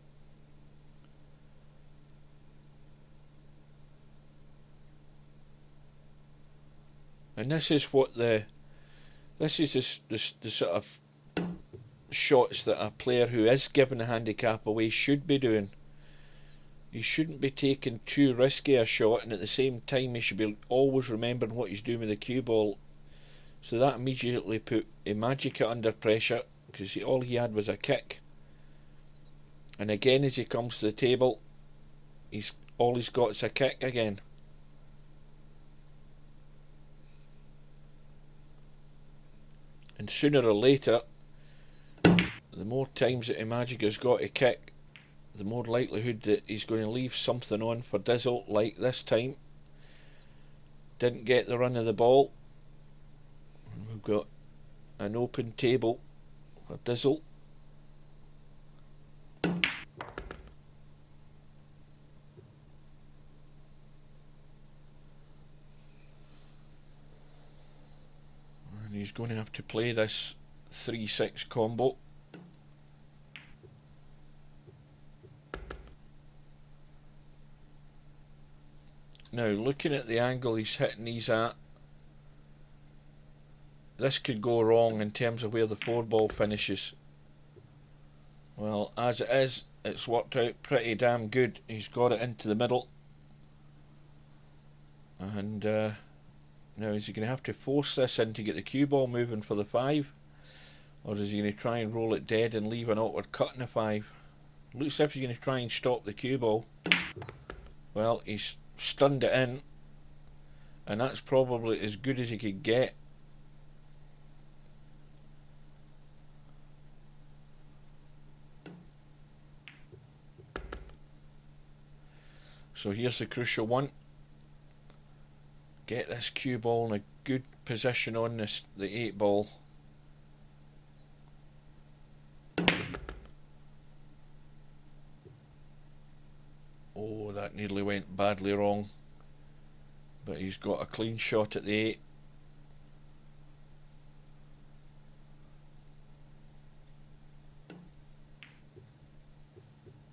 And this is the sort of shots that a player who is given a handicap away should be doing. He shouldn't be taking too risky a shot, and at the same time he should be always remembering what he's doing with the cue ball. So that immediately put IMAJICA under pressure because all he had was a kick. And again, as he comes to the table, all he's got is a kick again. And sooner or later, the more times that IMAJICA's got a kick, the more likelihood that he's going to leave something on for Dizzle, like this time. Didn't get the run of the ball. And we've got an open table for Dizzle. And he's going to have to play this 3-6 combo. Now, looking at the angle he's hitting these at, this could go wrong in terms of where the 4-ball finishes. Well, as it is, it's worked out pretty damn good. He's got it into the middle. And now is he going to have to force this in to get the cue ball moving for the 5? Or is he going to try and roll it dead and leave an awkward cut in the 5? Looks as if he's going to try and stop the cue ball. Well, he's stunned it in, and that's probably as good as he could get. So here's the crucial one. Get this cue ball in a good position on the 8-ball. Oh, that nearly went badly wrong. But he's got a clean shot at the 8.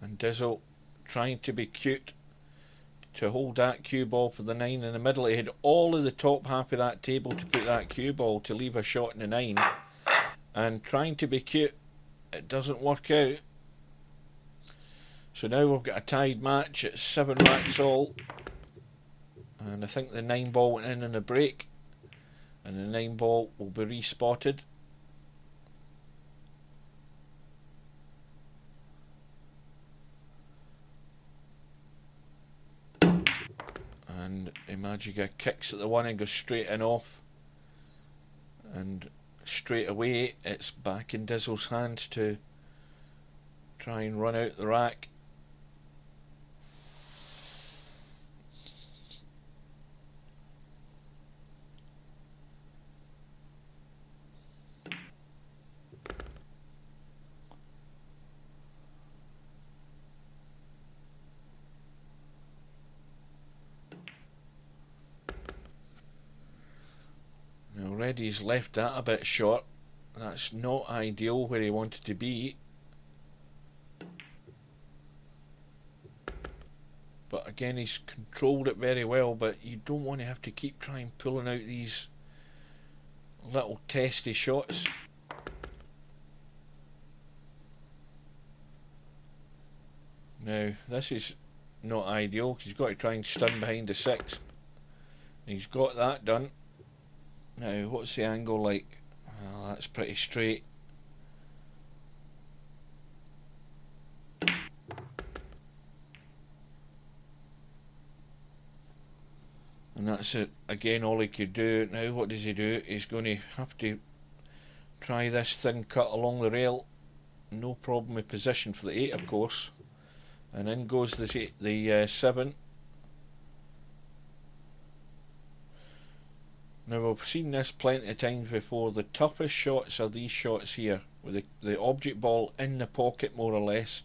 And Dizzle trying to be cute to hold that cue ball for the 9 in the middle. He had all of the top half of that table to put that cue ball to leave a shot in the 9. And trying to be cute, it doesn't work out. So now we've got a tied match at 7 racks all. And I think the 9-ball went in on a break. And the 9-ball will be respotted. And IMAJICA kicks at the 1 and goes straight in off. And straight away it's back in Dizzle's hands to try and run out the rack. already he's left that a bit short. That's not ideal where he wanted to be. But again, he's controlled it very well, but you don't want to have to keep trying pulling out these little testy shots. Now, this is not ideal because he's got to try and stun behind the 6. He's got that done. Now, what's the angle like? Well, that's pretty straight. And that's it. Again, all he could do. Now, what does he do? He's going to have to try this thin cut along the rail. No problem with position for the 8, of course. And in goes the 7. Now, we've seen this plenty of times before. The toughest shots are these shots here, with the object ball in the pocket more or less,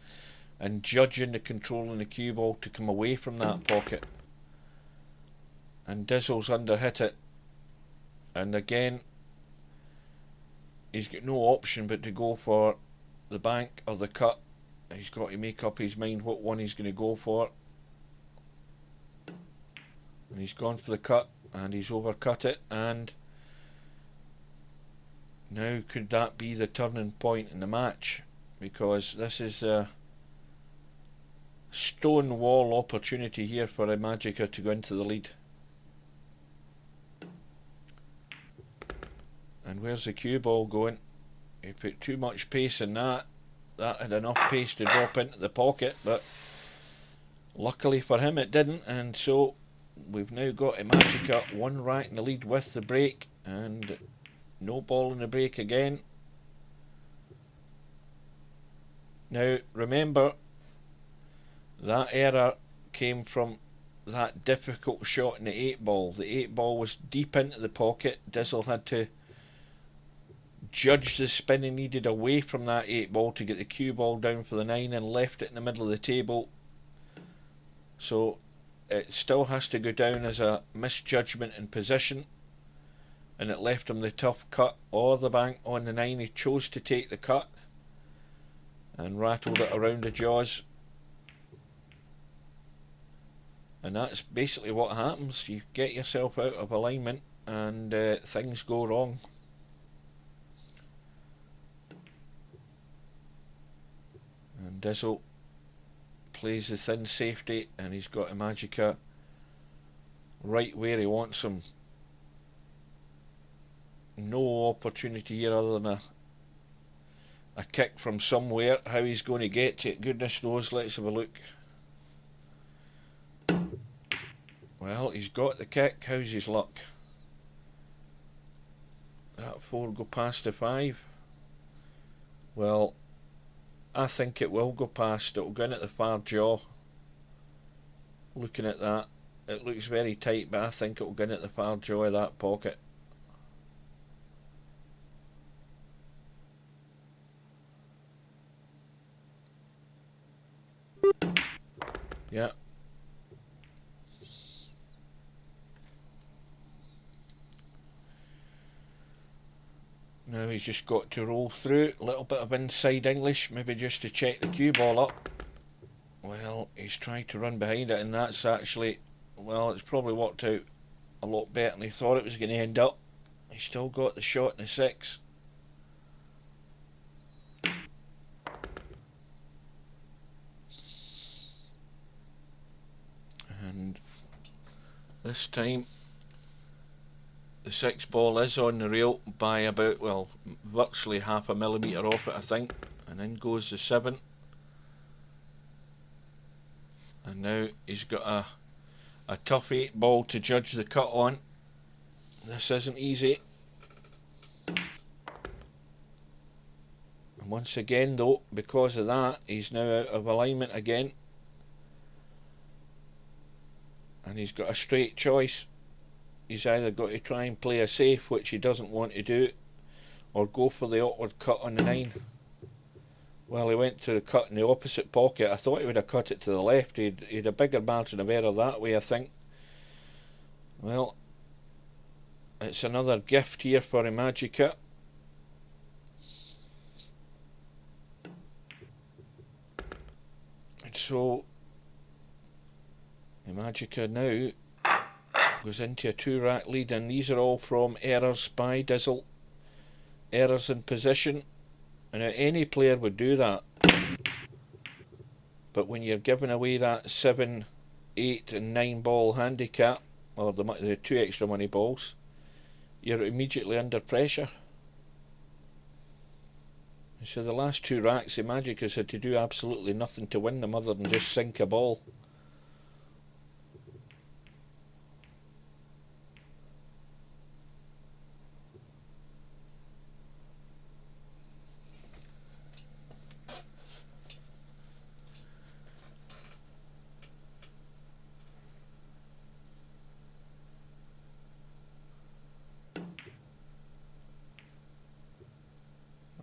and judging the control in the cue ball to come away from that pocket. And Dizzle's under hit it, and again he's got no option but to go for the bank or the cut. He's got to make up his mind what one he's going to go for, and he's gone for the cut and he's overcut it. And now could that be the turning point in the match, because this is a stone wall opportunity here for IMAJICA to go into the lead. And where's the cue ball going? He put too much pace in that. That had enough pace to drop into the pocket, but luckily for him it didn't, and so we've now got IMAJICA 1 rack in the lead with the break, and no ball in the break again. Now remember, that error came from that difficult shot in the 8 ball. The 8 ball was deep into the pocket. Dizzle had to judge the spin he needed away from that 8 ball to get the cue ball down for the 9, and left it in the middle of the table. So it still has to go down as a misjudgment in position, and it left him the tough cut or the bank on the 9. He chose to take the cut and rattled it around the jaws, and that's basically what happens. You get yourself out of alignment and things go wrong. And Dizzle plays the thin safety, and he's got IMAJICA right where he wants him. No opportunity here other than a kick from somewhere. How he's going to get to it, goodness knows. Let's have a look. Well, he's got the kick. How's his luck? That 4 go past the 5. Well, I think it will go past. It'll go in at the far jaw. Looking at that, it looks very tight, but I think it'll go in at the far jaw of that pocket. Yeah. Now he's just got to roll through. A little bit of inside English, maybe just to check the cue ball up. Well, he's tried to run behind it, and that's actually, well, it's probably worked out a lot better than he thought it was going to end up. He's still got the shot in the 6. And this time the 6 ball is on the rail by about, well, virtually half a millimetre off it, I think. And in goes the 7. And now he's got a tough 8 ball to judge the cut on. This isn't easy. And once again though, because of that, he's now out of alignment again. And he's got a straight choice. He's either got to try and play a safe, which he doesn't want to do, or go for the awkward cut on the 9. Well, he went to the cut in the opposite pocket. I thought he would have cut it to the left. He'd a bigger margin of error that way, I think. Well, It's another gift here for IMAJICA. So IMAJICA now goes into a 2-rack lead, and these are all from errors by Dizzle. Errors in position, and any player would do that. But when you're giving away that 7, 8 and 9 ball handicap, or the 2 extra money balls, you're immediately under pressure. So the last 2 racks, IMAJICA's had to do absolutely nothing to win them other than just sink a ball.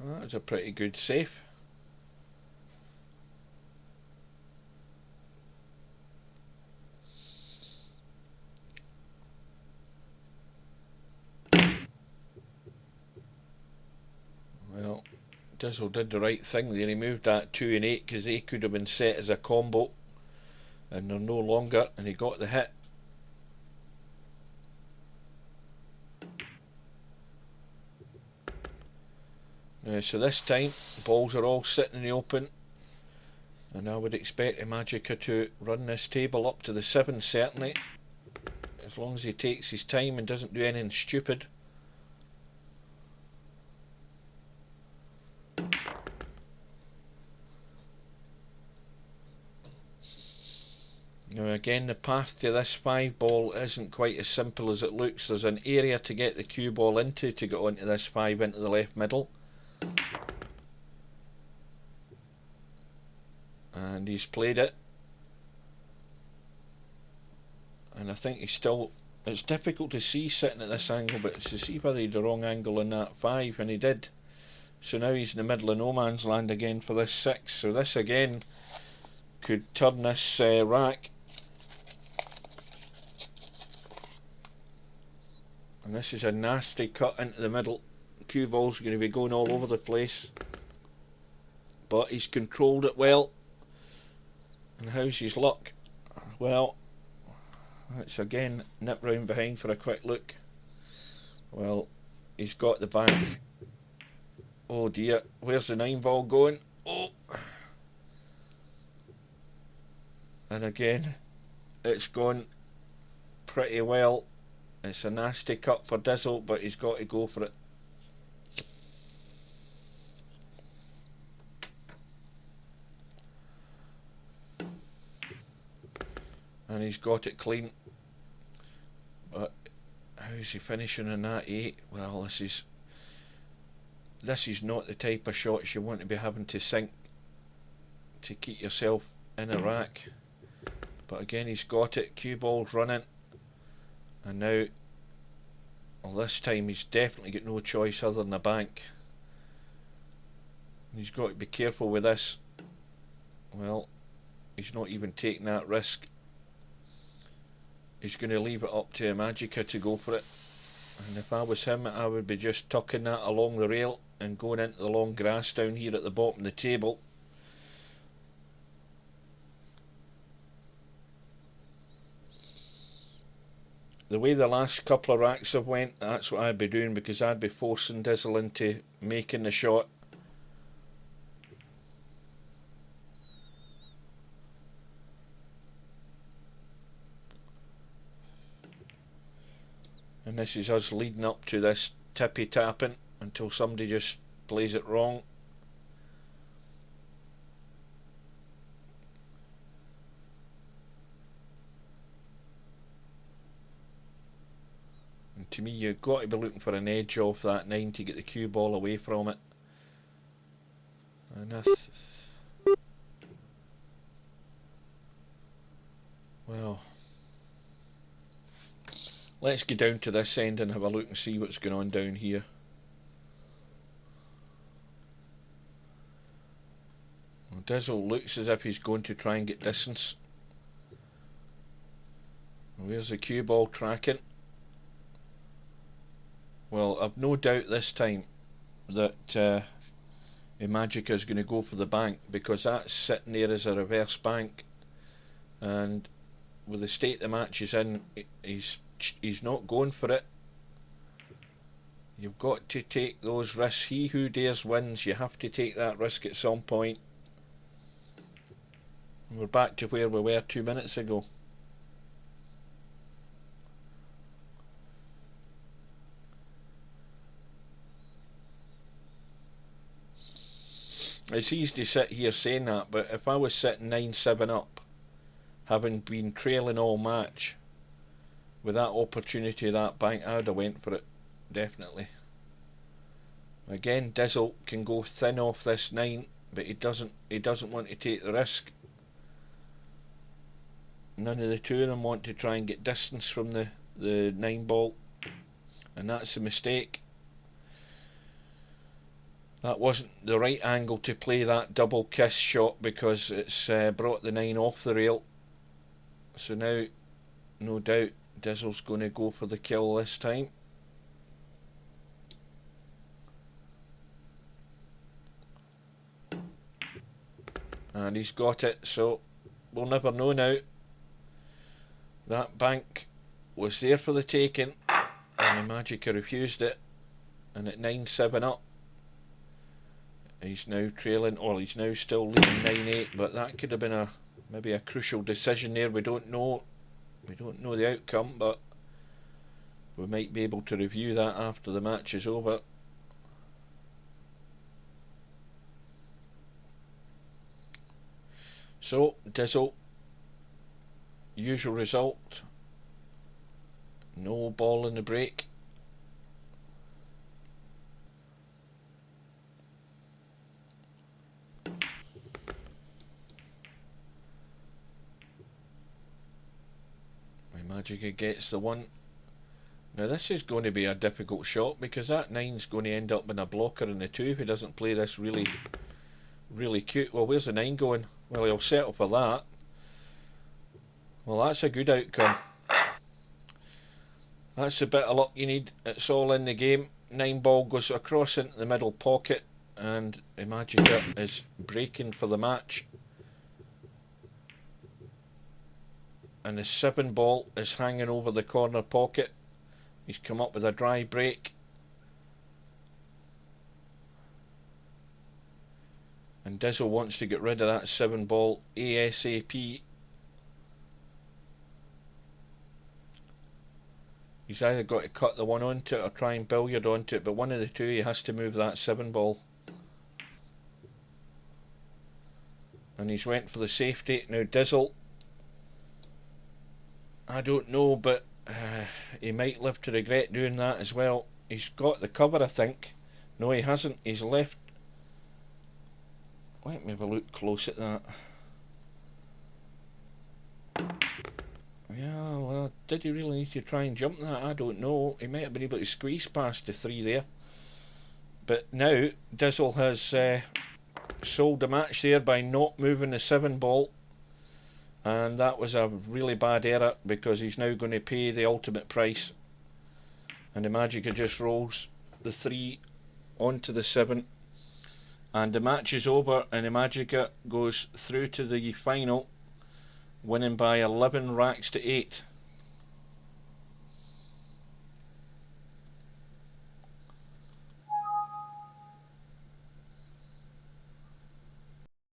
That was a pretty good save. Well, Dizzle did the right thing there. He moved that 2 and 8 because they could have been set as a combo, and they're no longer, and he got the hit. So this time balls are all sitting in the open, and I would expect IMAJICA to run this table up to the 7 certainly, as long as he takes his time and doesn't do anything stupid. Now again, the path to this 5 ball isn't quite as simple as it looks. There's an area to get the cue ball into to get onto this 5 into the left middle. And he's played it. And I think he's still... It's difficult to see sitting at this angle, but it's to see whether he had the wrong angle on that 5, and he did. So now he's in the middle of no man's land again for this 6. So this again could turn this rack. And this is a nasty cut into the middle. Cue ball's going to be going all over the place. But he's controlled it well. And how's his luck? Well, let's again nip round behind for a quick look. Well, he's got the bank. Oh dear, where's the 9 ball going? Oh! And again, it's gone pretty well. It's a nasty cut for Dizzle, but he's got to go for it. And he's got it clean. But how's he finishing in that 8? Well, this is not the type of shots you want to be having to sink to keep yourself in a rack. But again, he's got it. Cue ball's running. And now, well, this time he's definitely got no choice other than a bank. And he's got to be careful with this. Well, he's not even taking that risk. He's going to leave it up to IMAJICA to go for it. And if I was him, I would be just tucking that along the rail and going into the long grass down here at the bottom of the table. The way the last couple of racks have went, that's what I'd be doing, because I'd be forcing Dizzle into making the shot. And this is us leading up to this tippy tapping until somebody just plays it wrong. And to me, you've got to be looking for an edge off that 9 to get the cue ball away from it. And this... Well... Let's get down to this end and have a look and see what's going on down here. Well, Dizzle looks as if he's going to try and get distance. Where's the cue ball tracking? Well, I've no doubt this time that IMAJICA is going to go for the bank, because that's sitting there as a reverse bank, and with the state the match is in, he's not going for it. You've got to take those risks. He who dares wins. You have to take that risk at some point. We're back to where we were 2 minutes ago. It's easy to sit here saying that, but if I was sitting 9-7 up, having been trailing all match, with that opportunity of that bank, I would have went for it, definitely. Again, Dizzle can go thin off this 9, but he doesn't want to take the risk. None of the two of them want to try and get distance from the 9 ball, and that's a mistake. That wasn't the right angle to play that double kiss shot, because it's brought the 9 off the rail. So now, no doubt, Dizzle's going to go for the kill this time. And he's got it, so we'll never know now. That bank was there for the taking, and IMAJICA refused it, and at 9-7 up, he's now trailing, or he's now still leading 9-8, but that could have been maybe a crucial decision there. We don't know the outcome, but we might be able to review that after the match is over. So, Dizzle, usual result, no ball in the break. IMAJICA gets the 1. Now this is going to be a difficult shot, because that 9's going to end up in a blocker in the 2 if he doesn't play this really cute. Well, where's the 9 going? Well, he'll settle for that. Well, that's a good outcome. That's a bit of luck you need. It's all in the game. 9 ball goes across into the middle pocket, and IMAJICA is breaking for the match. And the 7 ball is hanging over the corner pocket. He's come up with a dry break. And Dizzle wants to get rid of that 7 ball ASAP. He's either got to cut the 1 onto it or try and billiard onto it, but one of the two, he has to move that 7 ball. And he's went for the safety. Now Dizzle, I don't know, but he might live to regret doing that as well. He's got the cover, I think. No, he hasn't. He's left. Let me have a look close at that. Yeah, well, did he really need to try and jump that? I don't know. He might have been able to squeeze past the 3 there. But now, Dizzle has sold the match there by not moving the 7 ball. And that was a really bad error, because he's now going to pay the ultimate price. And IMAJICA just rolls the 3 onto the 7. And the match is over, and IMAJICA goes through to the final, winning by 11 racks to 8.